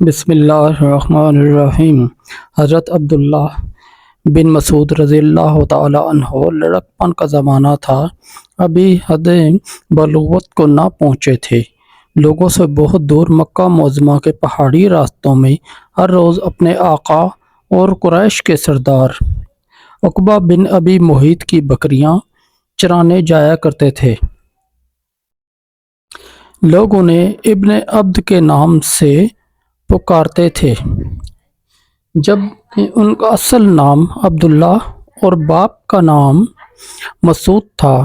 بسم اللہ الرحمن الرحیم۔ حضرت عبداللہ بن مسعود رضی اللہ تعالیٰ عنہ لڑکپن کا زمانہ تھا، ابھی حد بلوغت کو نہ پہنچے تھے۔ لوگوں سے بہت دور مکہ معظمہ کے پہاڑی راستوں میں ہر روز اپنے آقا اور قریش کے سردار عقبہ بن ابی معیط کی بکریاں چرانے جایا کرتے تھے۔ لوگ انہیں ابن عبد کے نام سے پکارتے تھے، جبکہ ان کا اصل نام عبداللہ اور باپ کا نام مسعود تھا۔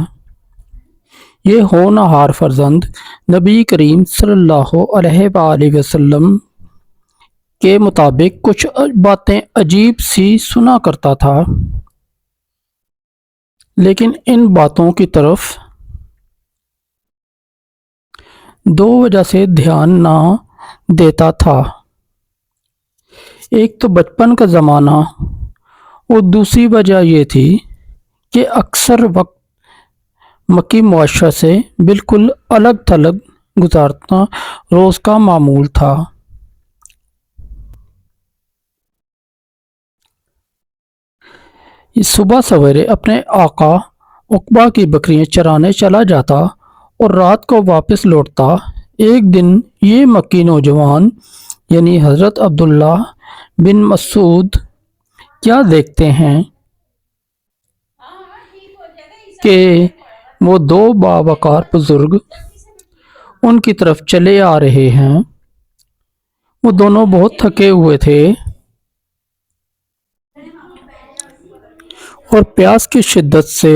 یہ ہونہار فرزند نبی کریم صلی اللہ علیہ وآلہ وسلم کے مطابق کچھ باتیں عجیب سی سنا کرتا تھا، لیکن ان باتوں کی طرف دو وجہ سے دھیان نہ دیتا تھا۔ ایک تو بچپن کا زمانہ اور دوسری وجہ یہ تھی کہ اکثر وقت مکی معاشرہ سے بالکل الگ تھلگ گزارنا روز کا معمول تھا۔ صبح سویرے اپنے آقا عقبہ کی بکریاں چرانے چلا جاتا اور رات کو واپس لوٹتا۔ ایک دن یہ مکی نوجوان یعنی حضرت عبداللہ بن مسعود کیا دیکھتے ہیں کہ وہ دو باوقار بزرگ ان کی طرف چلے آ رہے ہیں۔ وہ دونوں بہت تھکے ہوئے تھے اور پیاس کی شدت سے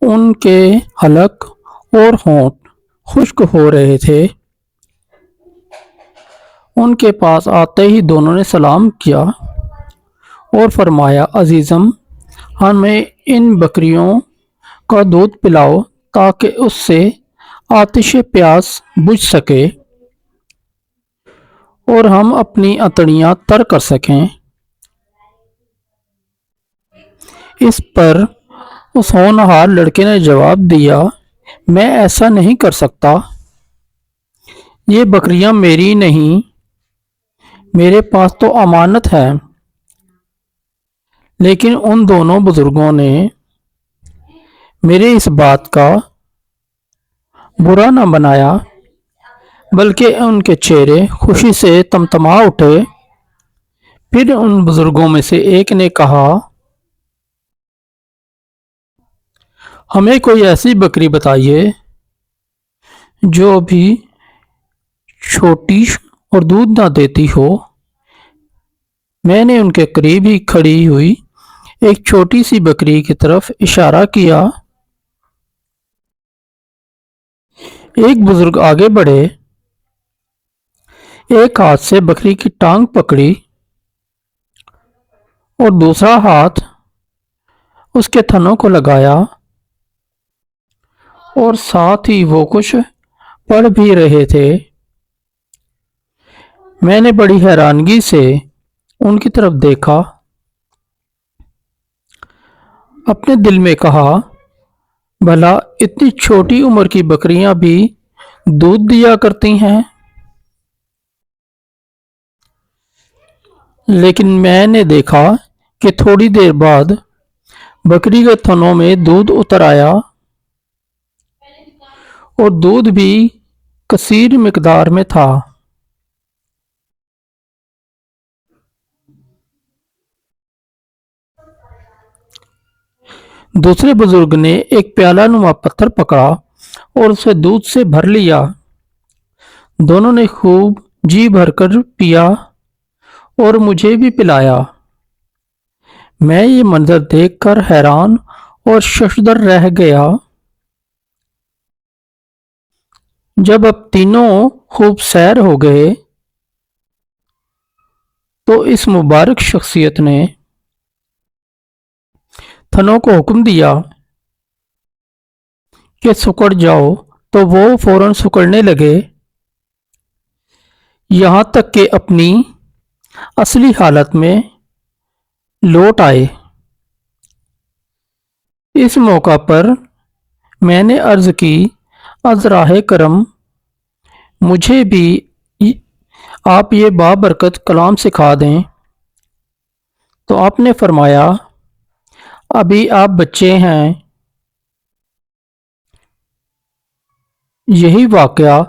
ان کے حلق اور ہونٹ خشک ہو رہے تھے۔ ان کے پاس آتے ہی دونوں نے سلام کیا اور فرمایا، عزیزم، ہمیں ان بکریوں کا دودھ پلاؤ تاکہ اس سے آتش پیاس بجھ سکے اور ہم اپنی اتڑیاں تر کر سکیں۔ اس پر اس ہونہار لڑکے نے جواب دیا، میں ایسا نہیں کر سکتا۔ یہ بکریاں میری نہیں، میرے پاس تو امانت ہے۔ لیکن ان دونوں بزرگوں نے میرے اس بات کا برا نہ بنایا، بلکہ ان کے چہرے خوشی سے تمتما اٹھے۔ پھر ان بزرگوں میں سے ایک نے کہا، ہمیں کوئی ایسی بکری بتائیے جو بھی چھوٹی اور دودھ نہ دیتی ہو۔ میں نے ان کے قریب ہی کھڑی ہوئی ایک چھوٹی سی بکری کی طرف اشارہ کیا۔ ایک بزرگ آگے بڑھے، ایک ہاتھ سے بکری کی ٹانگ پکڑی اور دوسرا ہاتھ اس کے تھنوں کو لگایا اور ساتھ ہی وہ کچھ پڑھ بھی رہے تھے۔ میں نے بڑی حیرانگی سے ان کی طرف دیکھا، اپنے دل میں کہا، بھلا اتنی چھوٹی عمر کی بکریاں بھی دودھ دیا کرتی ہیں؟ لیکن میں نے دیکھا کہ تھوڑی دیر بعد بکری کے تھنوں میں دودھ اتر آیا اور دودھ بھی کثیر مقدار میں تھا۔ دوسرے بزرگ نے ایک پیالہ نما پتھر پکڑا اور اسے دودھ سے بھر لیا۔ دونوں نے خوب جی بھر کر پیا اور مجھے بھی پلایا۔ میں یہ منظر دیکھ کر حیران اور ششدر رہ گیا۔ جب اب تینوں خوب سیر ہو گئے تو اس مبارک شخصیت نے تھنوں کو حکم دیا کہ سکڑ جاؤ، تو وہ فوراً سکڑنے لگے، یہاں تک کہ اپنی اصلی حالت میں لوٹ آئے۔ اس موقع پر میں نے عرض کی، از راہ کرم مجھے بھی آپ یہ بابرکت کلام سکھا دیں۔ تو آپ نے فرمایا ابھی آپ بچے ہیں۔ یہی واقعہ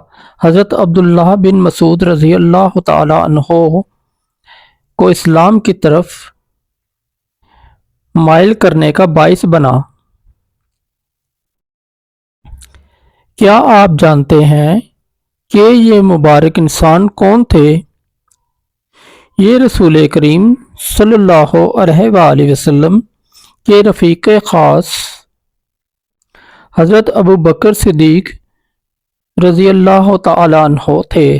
حضرت عبداللہ بن مسعود رضی اللہ تعالی عنہ کو اسلام کی طرف مائل کرنے کا باعث بنا۔ کیا آپ جانتے ہیں کہ یہ مبارک انسان کون تھے؟ یہ رسول کریم صلی اللہ علیہ وآلہ وسلم کے رفیق خاص حضرت ابو بکر صدیق رضی اللہ تعالی عنہ تھے۔